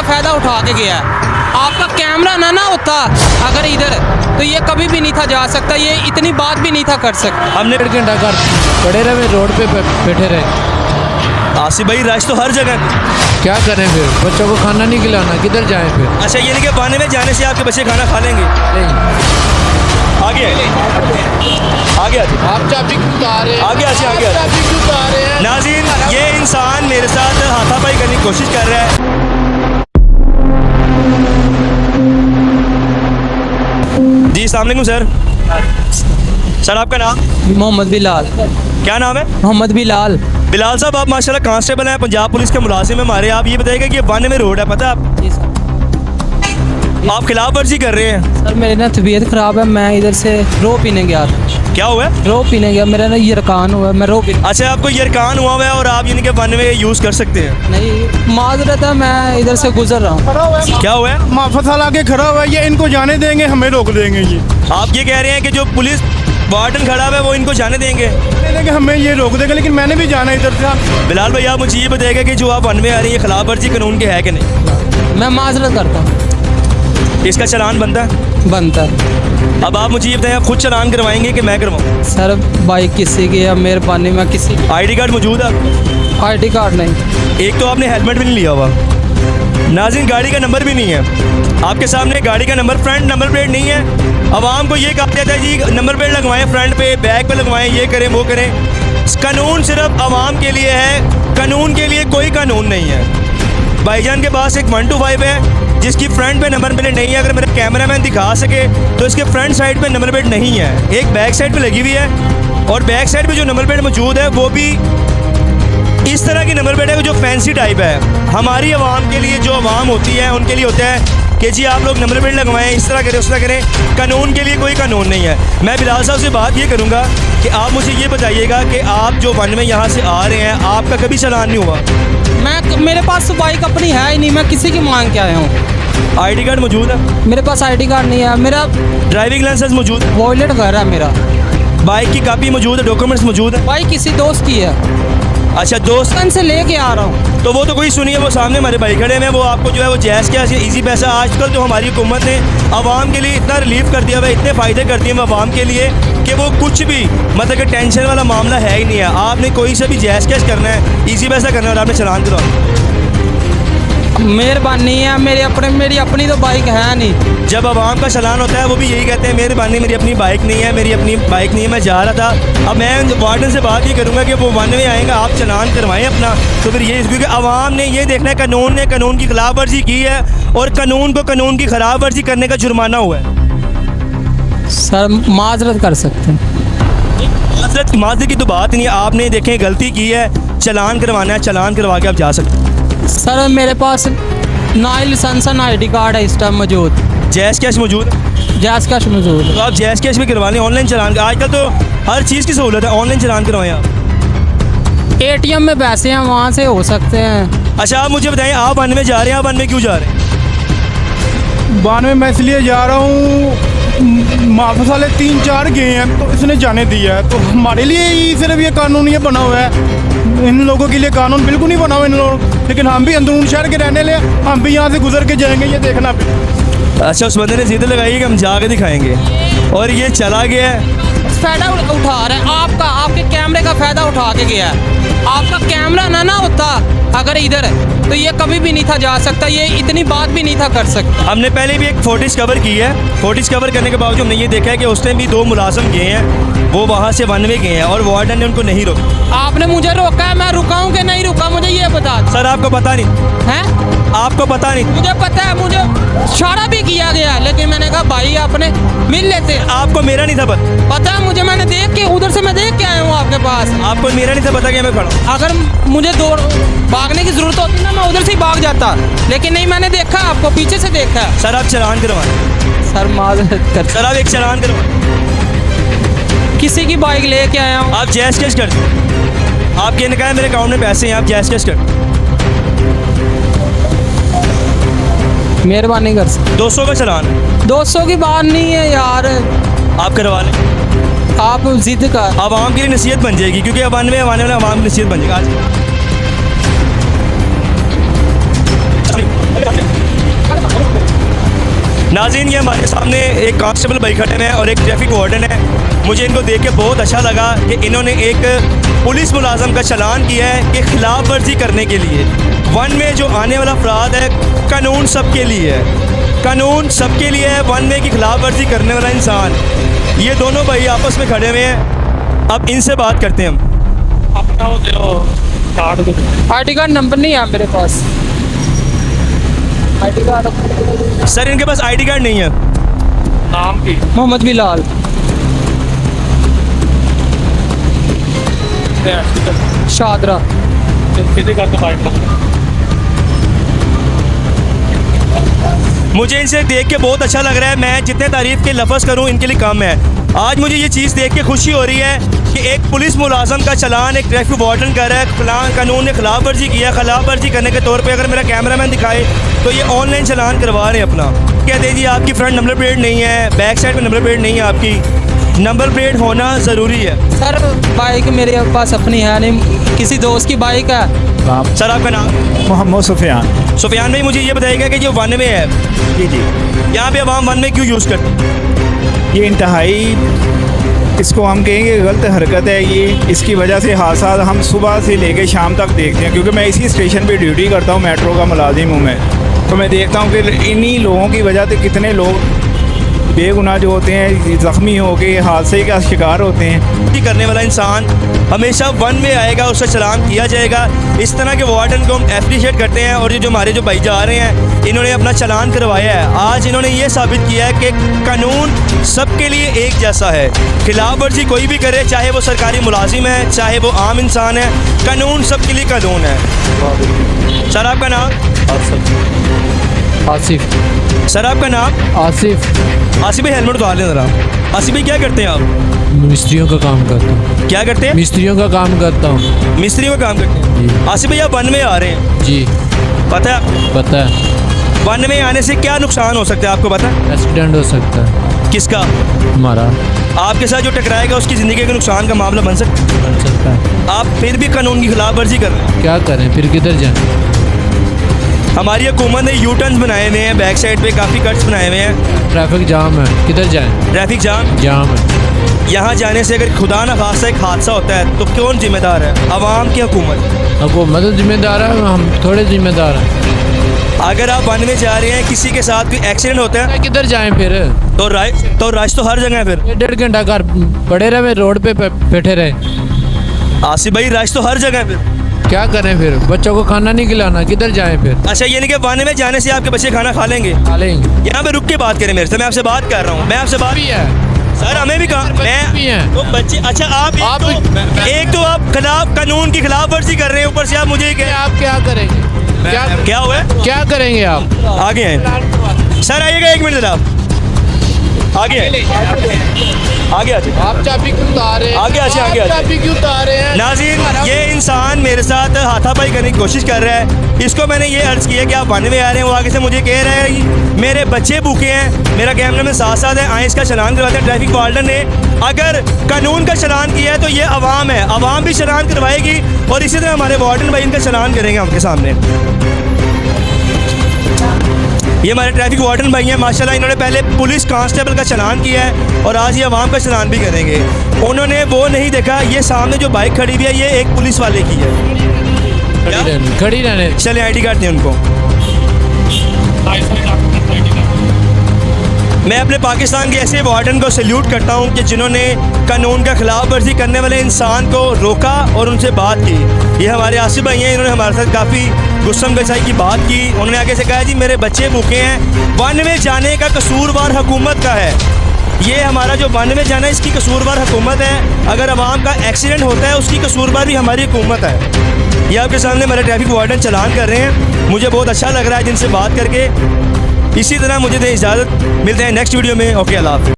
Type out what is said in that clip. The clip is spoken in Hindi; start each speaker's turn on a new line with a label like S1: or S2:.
S1: फ़ायदा उठा के गया है। आपका कैमरा ना होता अगर इधर, तो ये कभी भी नहीं था जा सकता, ये इतनी बात भी नहीं था कर सकता।
S2: हमने
S3: 1.5 घंटा कर खड़े रहे, रोड पे बैठे रहे।
S2: आसिफ भाई रश तो हर जगह है।
S3: क्या करें फिर, बच्चों को खाना नहीं खिलाना, किधर जाएं फिर?
S2: अच्छा ये नहीं कि बाने में जाने से आपके बच्चे खाना खा लेंगे। आगे आगे
S3: आप चाबी क्यों उतार रहे हैं?
S2: आगे आगे
S3: चाबी क्यों उतार रहे हैं?
S2: नाज़रीन, ये इंसान मेरे साथ हाथापाई करने की कोशिश कर रहा है। जी अस्सलाम वालेकुम सर। सर आपका नाम?
S1: मोहम्मद बिलाल।
S2: क्या नाम है?
S1: मोहम्मद बिलाल।
S2: बिलाल साहब, आप माशाल्लाह कांस्टेबल हैं, पंजाब पुलिस के मुलाजिम हैं हमारे। आप ये बताइएगा कि ये वन में रोड है, पता है आप?
S1: जी सर।
S2: आप खिलाफ वर्जी कर रहे हैं।
S1: सर मेरी ना तबीयत ख़राब है, मैं इधर से रो पीने गया था।
S2: क्या हुआ है?
S1: रो पीने गया, मेरा ना यरकान हुआ, मैं रो पीने।
S2: अच्छा आपको यरकान हुआ है और आप यानी कि वन वे यूज़ कर सकते हैं?
S1: नहीं माजरत है, मैं इधर से गुजर रहा हूँ।
S2: क्या हुआ है?
S4: माफसल आके खड़ा हुआ है, ये इनको जाने देंगे, हमें रोक देंगे। ये
S2: आप ये कह रहे हैं कि जो पुलिस वार्डन खड़ा हुआ है वो इनको जाने देंगे?
S4: जाने देंगे, हमें ये रोक देंगे, लेकिन मैंने भी जाना है इधर से।
S2: बिलाल भाई आप मुझे ये बताइएगा कि जो आप वन वे आ रही है खिलाफ वर्जी कानून के है कि नहीं?
S1: मैं माजरत करता हूँ।
S2: इसका चालान बनता है?
S1: बनता है।
S2: अब आप मुझे ये बताएं, आप खुद चालान करवाएंगे कि मैं करवाऊँ?
S1: सर बाइक किसी की है, मेहरबानी में किसी की।
S2: ID कार्ड मौजूद है?
S1: ID कार्ड नहीं।
S2: एक तो आपने हेलमेट भी नहीं लिया हुआ, नाज़रीन गाड़ी का नंबर भी नहीं है आपके सामने, गाड़ी का नंबर फ्रंट नंबर प्लेट नहीं है। आवाम को ये कहा जाता है जी नंबर प्लेट लगवाएं, फ्रंट पे बैक पे लगवाएं, ये करें वो करें। कानून सिर्फ आवाम के लिए है, कानून के लिए कोई कानून नहीं है। भाईजान के पास एक 125 है जिसकी फ्रंट पे नंबर प्लेट नहीं है। अगर मेरा कैमरामैन दिखा सके तो इसके फ्रंट साइड पे नंबर प्लेट नहीं है, एक बैक साइड पे लगी हुई है, और बैक साइड पे जो नंबर प्लेट मौजूद है वो भी इस तरह की नंबर प्लेट है जो फैंसी टाइप है। हमारी आवाम के लिए, जो आवाम होती है उनके लिए होता है कि जी आप लोग नंबर प्लेट लगवाएं, इस तरह करें उस तरह करें। कानून के लिए कोई कानून नहीं है। मैं बिलाल साहब से बात ये करूँगा कि आप मुझे ये बताइएगा कि आप जो वन में यहाँ से आ रहे हैं आपका कभी चालान नहीं हुआ?
S1: मेरे पास तो बाइक अपनी है ही नहीं, मैं किसी की मांग के आया हूँ।
S2: ID कार्ड मौजूद है?
S1: मेरे पास ID कार्ड नहीं है, मेरा
S2: ड्राइविंग लाइसेंस मौजूद है?
S1: वॉलेट घर है मेरा।
S2: बाइक की कॉपी मौजूद है? डॉक्यूमेंट्स मौजूद है?
S1: बाइक किसी दोस्त की है,
S2: अच्छा दोस्त
S1: से लेके आ रहा हूँ।
S2: तो वो तो कोई सुनिए, वो सामने हमारे भाई खड़े हैं, वो आपको जो है वो जैज़ क्या इजी पैसा। आजकल तो हमारी हुकूमत ने आवाम के लिए इतना रिलीफ कर दिया हुआ है, इतने फ़ायदे कर दिए हैं आवाम के लिए कि वो कुछ भी मतलब कि टेंशन वाला मामला है ही नहीं है। आपने कोई सा भी जैज़ कैश करना है, इजी पैसा करना है और आपने चलान करवा।
S1: मेहरबानी है, मेरी अपनी तो बाइक है नहीं।
S2: जब आवाम का चलान होता है वो भी यही कहते हैं मेहरबानी मेरी अपनी बाइक नहीं है, मेरी अपनी बाइक नहीं है, मैं जा रहा था। अब मैं वार्डन से बात ये करूँगा कि वो वन में आएंगे, आप चलान करवाएं अपना। तो फिर ये क्योंकि आवाम ने ये देखना है कानून ने कानून की खिलाफ वर्जी की है और कानून को कानून की खिलाफ वर्जी करने का जुर्माना हुआ है।
S1: सर माजरत कर सकते हैं।
S2: माजरत की तो बात नहीं है, आपने देखें गलती की है, चलान करवाना है, चलान करवा के आप जा सकते हैं।
S1: सर मेरे पास ना ही लाइसेंस है ना ID कार्ड है इस टाइम मौजूद।
S2: जैज़ कैश मौजूद है?
S1: जैज़ कैश मौजूद है।
S2: तो आप जैज़ कैश भी करवा लें, ऑनलाइन चलान। आजकल तो हर चीज़ की सहूलत है, ऑनलाइन चलान करवाएं आप।
S1: ATM में पैसे हैं, वहाँ से हो सकते हैं।
S2: अच्छा आप मुझे बताएं, आप वन में जा रहे हैं, आप वन में क्यों जा रहे हैं?
S4: 92 मैं इसलिए जा रहा हूँ, माफसाले 3-4 गए हैं तो इसने जाने दिया है, तो हमारे लिए ही सिर्फ ये कानून ये बना हुआ है। इन लोगों के लिए कानून बिल्कुल नहीं बना हुआ इन लोग, लेकिन हम भी अंदरून शहर के रहने ले, हम भी यहाँ से गुजर के जाएंगे, ये देखना भी।
S2: अच्छा उस बंदे ने जिद लगाई कि हम जाके दिखाएंगे और ये चला गया है।
S1: फ़ायदा उठा रहे हैं आपका, आपके कैमरे का फ़ायदा उठा के गया है। आपका कैमरा ना होता अगर इधर, तो ये कभी भी नहीं था जा सकता, ये इतनी बात भी नहीं था कर सकता।
S2: हमने पहले भी एक फोटेज कवर की है, फोटेज कवर करने के बावजूद हमने ये देखा है कि उस टाइम भी 2 मुलाजिम गए हैं, वो वहाँ से वन वे गए हैं और वार्डन ने उनको नहीं रोका।
S1: आपने मुझे रोका है, मैं रुका हूँ कि नहीं रुका मुझे ये बता दो।
S2: सर आपको पता नहीं
S1: हैं?
S2: आपको पता नहीं?
S1: मुझे पता है, मुझे इशारा भी किया गया, लेकिन मैंने कहा भाई आपने मिल लेते।
S2: आपको मेरा नहीं था
S1: पता है मुझे, मैंने देख के उधर से मैं देख के आया हूँ आपके पास।
S2: आपको मेरा नहीं था पता कि मैं खड़ा हूँ?
S1: अगर मुझे दौड़ भागने की ज़रूरत होती ना, मैं उधर से ही भाग जाता, लेकिन नहीं, मैंने देखा आपको पीछे से देखा।
S2: सर आप चलान करवाएं।
S1: सर माजरत कर,
S2: सर आप एक चलान करवाएं।
S1: किसी की बाइक लेके आया हूँ।
S2: आप जैज़ कैश कर दें, आपके ने कहा मेरे अकाउंट में पैसे हैं, आप जैज़ कैश कर दें।
S1: मेहरबानी कर सकते।
S2: 200 का चलान है।
S1: 200 की बात नहीं है यार,
S2: आप करवा लें।
S1: आप जिद कर।
S2: आवाम के लिए नसीहत बन जाएगी, क्योंकि अब आने वाले आवाम की नसीहत बन जाएगी आज। नाज़रीन, ये हमारे सामने एक कांस्टेबल भाई खड़े हैं और एक ट्रैफिक वार्डन है। मुझे इनको देख के बहुत अच्छा लगा कि इन्होंने एक पुलिस मुलाजम का चालान किया है कि खिलाफ वर्जी करने के लिए। वन में जो आने वाला अफराद है, कानून सबके लिए है, कानून सबके लिए है। वन में की खिलाफ वर्जी करने वाला इंसान, ये दोनों भाई आपस में खड़े हुए हैं। अब इनसे बात करते हैं हम।
S1: आईडी कार्ड नंबर नहीं है मेरे पास। आईडी कार्ड
S2: सर, इनके पास आईडी कार्ड नहीं है।
S5: नाम की
S1: मोहम्मद बिलाल। शादरा।
S5: किसी का तो बाइक
S2: मुझे इनसे देख के बहुत अच्छा लग रहा है। मैं जितने तारीफ़ के लफ्ज़ करूं इनके लिए कम है। आज मुझे ये चीज़ देख के खुशी हो रही है कि एक पुलिस मुलाजम का चालान एक ट्रैफिक वार्डन कर रहा है। कानून ने खिलाफ वर्जी किया। खिलाफ वर्जी करने के तौर पे अगर मेरा कैमरामैन दिखाए तो ये ऑनलाइन चालान करवा रहे हैं अपना। कहते हैं जी आपकी फ्रंट नंबर प्लेट नहीं है, बैक साइड में नंबर प्लेट नहीं है आपकी। नंबर प्लेट होना ज़रूरी है।
S1: सर बाइक मेरे पास अपनी है नहीं, किसी दोस्त की बाइक है।
S2: सर आपका नाम?
S6: मोहम्मद सुफियान।
S2: सुफियान भाई, मुझे ये बताइएगा कि जो वन में है,
S6: जी जी,
S2: यहाँ पे अवाम वन में क्यों यूज़ करती है?
S6: ये इंतहाई, इसको हम कहेंगे गलत हरकत है। ये इसकी वजह से हादसा हम सुबह से लेकर शाम तक देखते हैं, क्योंकि मैं इसी स्टेशन पे ड्यूटी करता हूँ, मेट्रो का मुलाजिम हूँ मैं। तो मैं देखता हूँ कि इन्हीं लोगों की वजह से कितने लोग बेगुनाह जो होते हैं ज़ख्मी हो के हादसे का शिकार होते हैं।
S2: करने वाला इंसान हमेशा वन में आएगा, उसका चालान किया जाएगा। इस तरह के वार्डन को हम एप्रिशिएट करते हैं। और ये जो हमारे जो भाई जा रहे हैं, इन्होंने अपना चालान करवाया है। आज इन्होंने ये साबित किया है कि कानून सबके लिए एक जैसा है। खिलाफ वर्जी कोई भी करे, चाहे वो सरकारी मुलाजिम है, चाहे वो आम इंसान है, कानून सबके लिए कानून है। सर आपका नाम?
S3: आसिफ।
S2: सर आपका नाम?
S3: आसिफ।
S2: आसिफ भाई हेलमेट उतार लें ज़रा। आसिफ भाई क्या करते हैं आप?
S3: मिस्त्रियों का काम करता हूँ।
S2: क्या करते हैं?
S3: मिस्त्रियों का काम करता हूँ।
S2: मिस्त्रियों का काम करते हैं।
S3: जी।
S2: आसिफ भाई आप वन में आ रहे हैं,
S3: जी
S2: पता है?
S3: पता है।
S2: वन में आने से क्या नुकसान हो सकता है आपको पता है?
S3: एक्सीडेंट हो सकता है
S2: किसका?
S3: हमारा।
S2: आपके साथ जो टकराएगा उसकी ज़िंदगी के नुकसान का मामला बन सकता है।
S3: बन सकता है।
S2: आप फिर भी कानून की खिलाफ वर्जी कर रहे हैं।
S3: क्या करें फिर, किधर जाएं?
S2: हमारी हुकूमत ने यू टर्न्स बनाए हुए हैं, बैक साइड पे काफ़ी कट्स बनाए हुए हैं।
S3: ट्रैफिक जाम है, किधर जाएं?
S2: ट्रैफिक जाम
S3: है।
S2: यहाँ जाने से अगर खुदा न खास्ता एक हादसा होता है तो कौन जिम्मेदार है? आवाम की हुकूमत।
S3: हुकूमत तो जिम्मेदार है, हम थोड़े जिम्मेदार हैं।
S2: अगर आप वन में जा रहे हैं, किसी के साथ कोई एक्सीडेंट होता है
S3: किधर जाएं फिर?
S2: तो रश तो हर जगह है। फिर
S3: 1.5 घंटा घर पड़े रहे, रोड पे बैठे रहे।
S2: आसिफ भाई रश तो हर जगह है। फिर
S3: क्या करें फिर? बच्चों को खाना नहीं खिलाना, किधर जाएं फिर?
S2: अच्छा, यानी कि वन में जाने से आपके बच्चे खाना खा लेंगे?
S3: खा लेंगे।
S2: यहाँ पे रुक के बात करें मेरे से, मैं आपसे बात कर रहा हूँ। मैं आपसे बात
S3: भी है
S2: सर, हमें भी कहा मैं
S3: भी हैं।
S2: तो बच्चे। अच्छा आप एक तो आप खिलाफ कानून की खिलाफ वर्जी कर रहे हैं, ऊपर से आप मुझे
S3: आप क्या करेंगे?
S2: क्या हुआ है?
S3: क्या करेंगे आप?
S2: आगे हैं सर, आइएगा 1 मिनट जरा। आगे आगे आगे
S3: आप चाबी क्यों उतार रहे हैं?
S2: आगे आगे आगे
S3: चाबी क्यों उतार रहे हैं?
S2: नाज़रीन, ये इंसान मेरे साथ हाथापाई करने की कोशिश कर रहा है। इसको मैंने ये अर्ज़ किया कि आप वन में आ रहे हैं, वो आगे से मुझे कह रहा है कि मेरे बच्चे भूखे हैं, मेरा कैमरा में साथ साथ है, आए इसका चालान करवाते हैं। ट्रैफिक वार्डन ने अगर कानून का चालान किया है तो ये अवाम है, अवाम भी चालान करवाएगी। और इसी तरह हमारे वार्डन भाई इनका चालान करेंगे उनके सामने। ये हमारे ट्रैफिक वार्डन भाई हैं, माशाल्लाह इन्होंने पहले पुलिस कांस्टेबल का चालान किया है और आज ये अवाम का चालान भी करेंगे। उन्होंने वो नहीं देखा, ये सामने जो बाइक खड़ी हुई है ये एक पुलिस वाले की है।
S3: खड़ी रहने।
S2: चले आईडी कार्ड दें उनको। मैं अपने पाकिस्तान के ऐसे वार्डन को सैल्यूट करता हूं कि जिन्होंने कानून का खिलाफ वर्जी करने वाले इंसान को रोका और उनसे बात की। ये हमारे आसिफ भाई हैं, इन्होंने हमारे साथ काफ़ी गुस्सम गचाई की बात की। उन्होंने आगे से कहा जी मेरे बच्चे भूखे हैं। वन में जाने का कसूरवार हुकूमत का है। ये हमारा जो वन में जाना है इसकी कसूरवार हुकूमत है। अगर आवाम का एक्सीडेंट होता है उसकी कसूरवार भी हमारी हुकूमत है। ये आपके सामने मेरे ट्रैफिक वार्डन चालान कर रहे हैं। मुझे बहुत अच्छा लग रहा है जिनसे बात करके। इसी तरह मुझे दें इजाज़त, मिलते हैं नेक्स्ट वीडियो में। ओके, अल्लाह हाफ़िज़।